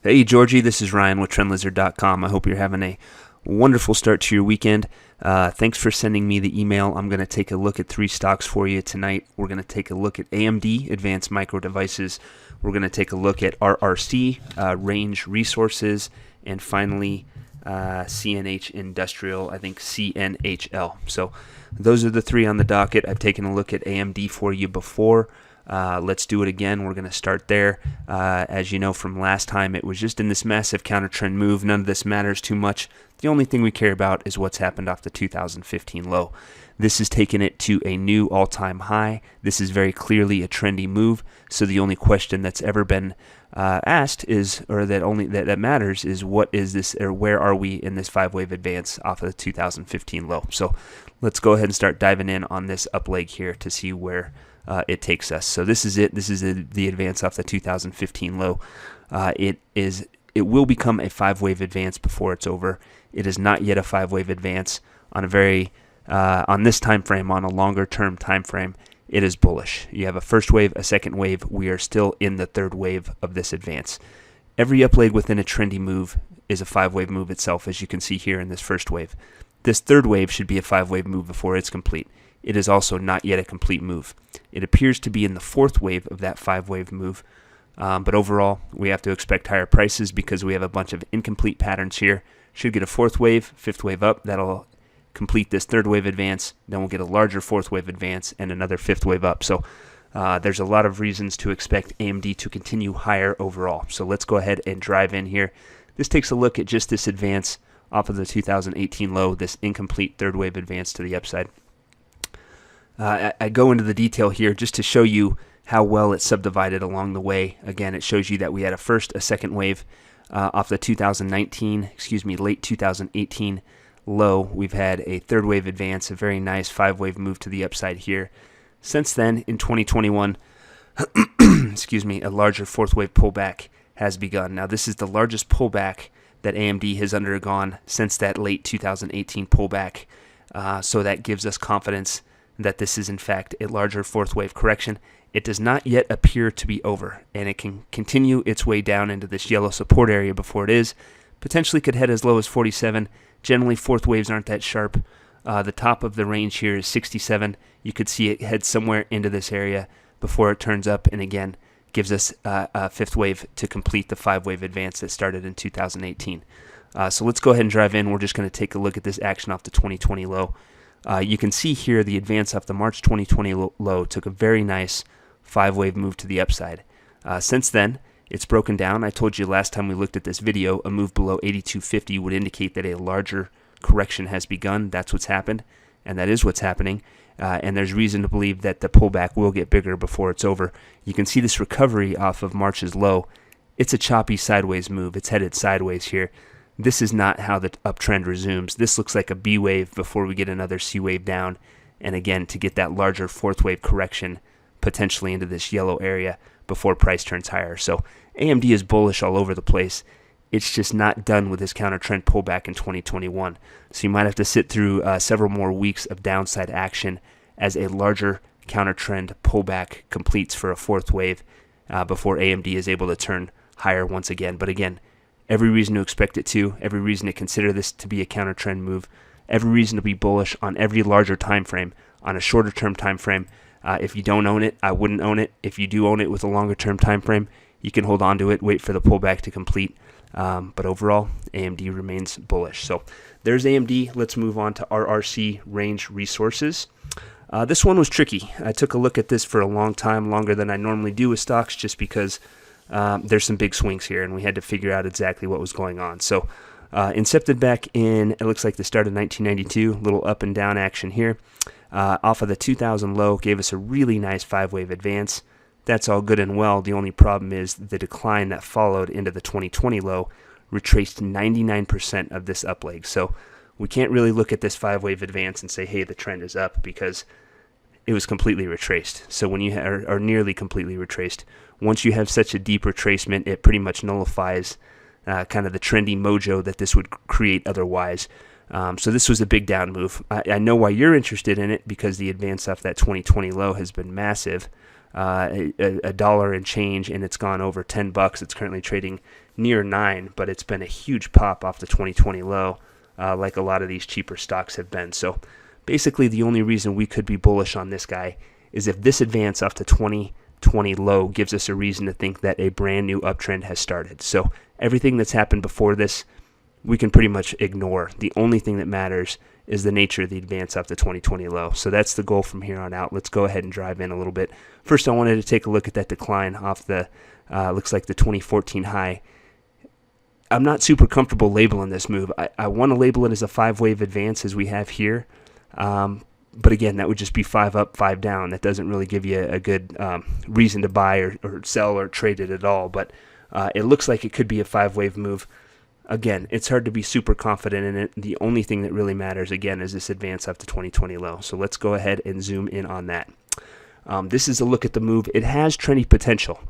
Hey, Georgie, this is Ryan with TrendLizard.com. I hope you're having a wonderful start to your weekend. Thanks for sending me the email. I'm going to take a look at three stocks for you tonight. We're going to take a look at AMD, Advanced Micro Devices. We're going to take a look at RRC, Range Resources, and finally CNH Industrial, I think CNHL. So those are the three on the docket. I've taken a look at AMD for you before. Let's do it again. We're going to start there. As you know from last time, it was just in this massive counter trend move. None of this matters too much. The only thing we care about is what's happened off the 2015 low. This has taken it to a new all-time high. This is very clearly a trendy move. So the only question that's ever been asked is, or that matters, is what is this, or where are we in this five-wave advance off of the 2015 low? So let's go ahead and start diving in on this up leg here to see where it takes us. So this is it. This is the advance off the 2015 low. It will become a five-wave advance before it's over. It is not yet a five-wave advance on on this time frame, on a longer-term time frame. It is bullish. You have a first wave, a second wave. We are still in the third wave of this advance. Every up leg within a trendy move is a five-wave move itself, as you can see here in this first wave. This third wave should be a five-wave move before it's complete. It is also not yet a complete move. It appears to be in the fourth wave of that five-wave move, but overall, we have to expect higher prices because we have a bunch of incomplete patterns here. Should get a fourth wave, fifth wave up. That'll complete this third wave advance. Then we'll get a larger fourth wave advance and another fifth wave up. So there's a lot of reasons to expect AMD to continue higher overall. So let's go ahead and drive in here. This takes a look at just this advance off of the 2018 low, this incomplete third wave advance to the upside. I go into the detail here just to show you how well it's subdivided along the way. Again, it shows you that we had a second wave off the late 2018 low. We've had a third wave advance, a very nice five-wave move to the upside here. Since then, in 2021, a larger fourth wave pullback has begun. Now, this is the largest pullback that AMD has undergone since that late 2018 pullback. So that gives us confidence that this is in fact a larger fourth wave correction. It does not yet appear to be over, and it can continue its way down into this yellow support area before it is. Potentially could head as low as 47. Generally, fourth waves aren't that sharp. The top of the range here is 67. You could see it head somewhere into this area before it turns up, and again, gives us a fifth wave to complete the five-wave advance that started in 2018. So let's go ahead and drive in. We're just going to take a look at this action off the 2020 low. You can see here the advance off the March 2020 low took a very nice five-wave move to the upside. Since then, it's broken down. I told you last time we looked at this video, a move below 82.50 would indicate that a larger correction has begun. That's what's happened, and that is what's happening. And there's reason to believe that the pullback will get bigger before it's over. You can see this recovery off of March's low. It's a choppy sideways move. It's headed sideways here. This is not how the uptrend resumes. This looks like a B wave before we get another C wave down. And again, to get that larger fourth wave correction potentially into this yellow area before price turns higher. So AMD is bullish all over the place. It's just not done with this counter trend pullback in 2021. So you might have to sit through several more weeks of downside action as a larger counter trend pullback completes for a fourth wave before AMD is able to turn higher once again. But again, every reason to expect it to, every reason to consider this to be a counter trend move, every reason to be bullish on every larger time frame. On a shorter term time frame, if you don't own it, I wouldn't own it. If you do own it with a longer term time frame, you can hold on to it, wait for the pullback to complete. But overall, AMD remains bullish. So there's AMD. Let's move on to RRC, Range Resources. This one was tricky. I took a look at this for a long time, longer than I normally do with stocks, just because there's some big swings here, and we had to figure out exactly what was going on. So incepted back in, it looks like the start of 1992, little up and down action here. Off of the 2000 low, gave us a really nice five-wave advance. That's all good and well. The only problem is the decline that followed into the 2020 low retraced 99% of this up leg. So we can't really look at this five-wave advance and say, hey, the trend is up, because it was completely retraced. So when you are nearly completely retraced, once you have such a deep retracement, it pretty much nullifies kind of the trendy mojo that this would create otherwise. So this was a big down move. I know why you're interested in it, because the advance off that 2020 low has been massive. $1 and change, and it's gone over $10. It's currently trading near 9, but it's been a huge pop off the 2020 low, like a lot of these cheaper stocks have been. So basically the only reason we could be bullish on this guy is if this advance off the 2020 low gives us a reason to think that a brand new uptrend has started. So everything that's happened before this, we can pretty much ignore. The only thing that matters is the nature of the advance off the 2020 low. So that's the goal from here on out. Let's go ahead and drive in a little bit. First, I wanted to take a look at that decline off the, looks like the 2014 high. I'm not super comfortable labeling this move. I want to label it as a 5-wave advance as we have here. But again, that would just be 5 up, 5 down. That doesn't really give you a good reason to buy or sell or trade it at all. But it looks like it could be a 5-wave move. Again, it's hard to be super confident in it. The only thing that really matters, again, is this advance up to 2020 low. So let's go ahead and zoom in on that. This is a look at the move. It has trendy potential.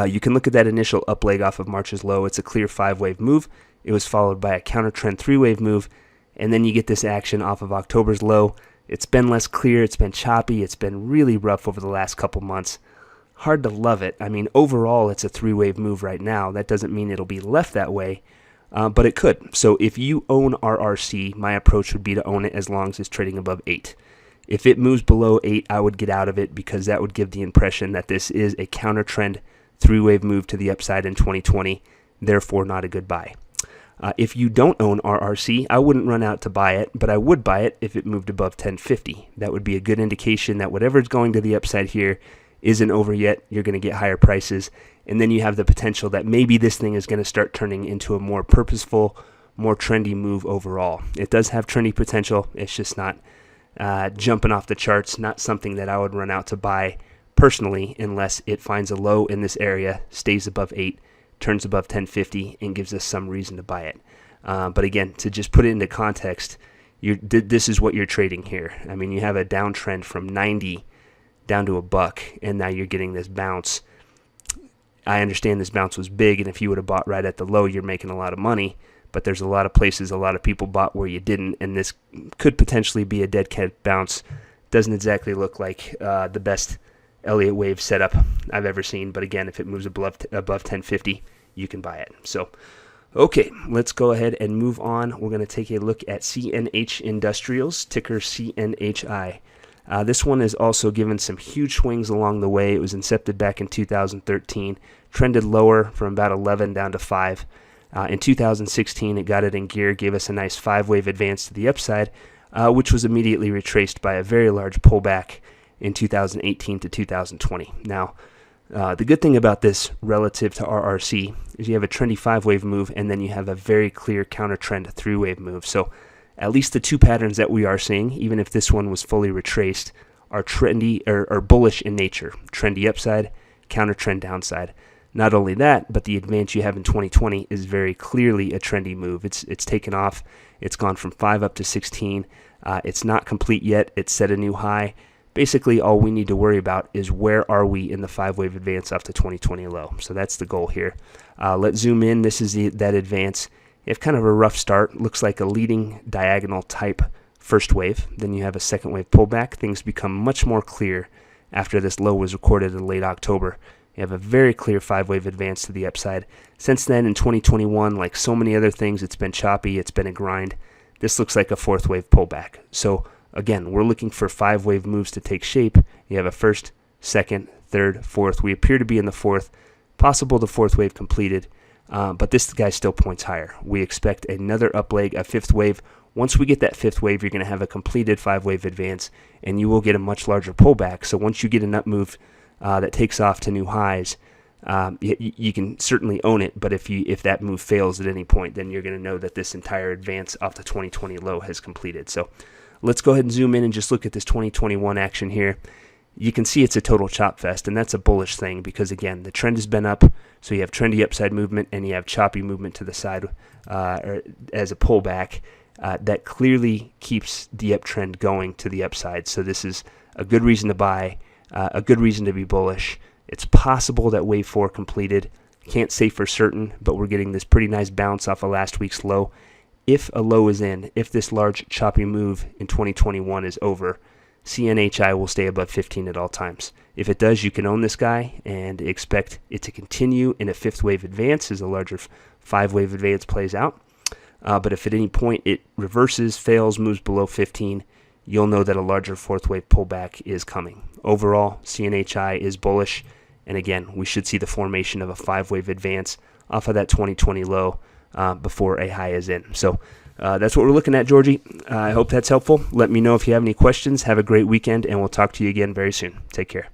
You can look at that initial up leg off of March's low. It's a clear 5-wave move. It was followed by a counter trend 3-wave move. And then you get this action off of October's low. It's been less clear. It's been choppy. It's been really rough over the last couple months. Hard to love it. I mean, overall, it's a 3-wave move right now. That doesn't mean it'll be left that way, but it could. So if you own RRC, my approach would be to own it as long as it's trading above 8. If it moves below 8, I would get out of it because that would give the impression that this is a counter trend 3-wave move to the upside in 2020, therefore not a good buy. If you don't own RRC, I wouldn't run out to buy it, but I would buy it if it moved above 1050. That would be a good indication that whatever's going to the upside here isn't over yet. You're going to get higher prices, and then you have the potential that maybe this thing is going to start turning into a more purposeful, more trendy move overall. It does have trendy potential. It's just not jumping off the charts, not something that I would run out to buy personally unless it finds a low in this area, stays above 8, turns above 1050, and gives us some reason to buy it. But again, to just put it into context, this is what you're trading here. I mean, you have a downtrend from 90 down to $1, and now you're getting this bounce. I understand this bounce was big, and if you would have bought right at the low, you're making a lot of money, but there's a lot of places a lot of people bought where you didn't, and this could potentially be a dead cat bounce. Doesn't exactly look like the best Elliott Wave setup I've ever seen, but again, if it moves above 1050, you can buy it. So, okay, let's go ahead and move on. We're going to take a look at CNH Industrials, ticker CNHI. This one is also given some huge swings along the way. It was incepted back in 2013, trended lower from about 11 down to 5. In 2016, it got it in gear, gave us a nice 5-wave advance to the upside, which was immediately retraced by a very large pullback in 2018 to 2020. Now, the good thing about this relative to RRC is you have a trendy 5-wave move, and then you have a very clear counter trend 3-wave move. So at least the two patterns that we are seeing, even if this one was fully retraced, are trendy or bullish in nature. Trendy upside, counter trend downside. Not only that, but the advance you have in 2020 is very clearly a trendy move. It's taken off. It's gone from 5 up to 16. It's not complete yet. It's set a new high. Basically, all we need to worry about is where are we in the 5-wave advance off the 2020 low. So that's the goal here. Let's zoom in. This is that advance. You have kind of a rough start. Looks like a leading diagonal type first wave. Then you have a second wave pullback. Things become much more clear after this low was recorded in late October. You have a very clear 5-wave advance to the upside. Since then, in 2021, like so many other things, it's been choppy. It's been a grind. This looks like a 4th wave pullback. So again, we're looking for 5-wave moves to take shape. You have a 1st, 2nd, 3rd, 4th. We appear to be in the 4th. Possible the 4th wave completed, but this guy still points higher. We expect another up leg, a 5th wave. Once we get that 5th wave, you're going to have a completed 5-wave advance, and you will get a much larger pullback. So once you get an up move that takes off to new highs, you can certainly own it, but if that move fails at any point, then you're going to know that this entire advance off the 2020 low has completed. So let's go ahead and zoom in and just look at this 2021 action here. You can see it's a total chop fest, and that's a bullish thing because, again, the trend has been up, so you have trendy upside movement and you have choppy movement to the side or as a pullback. That clearly keeps the uptrend going to the upside, so this is a good reason to buy, a good reason to be bullish. It's possible that Wave 4 completed. Can't say for certain, but we're getting this pretty nice bounce off of last week's low. If a low is in, if this large choppy move in 2021 is over, CNHI will stay above 15 at all times. If it does, you can own this guy and expect it to continue in a fifth wave advance as a larger five-wave advance plays out. But if at any point it reverses, fails, moves below 15, you'll know that a larger fourth wave pullback is coming. Overall, CNHI is bullish, and again, we should see the formation of a five-wave advance off of that 2020 low before a high is in. So that's what we're looking at, Georgie. I hope that's helpful. Let me know if you have any questions. Have a great weekend, and we'll talk to you again very soon. Take care.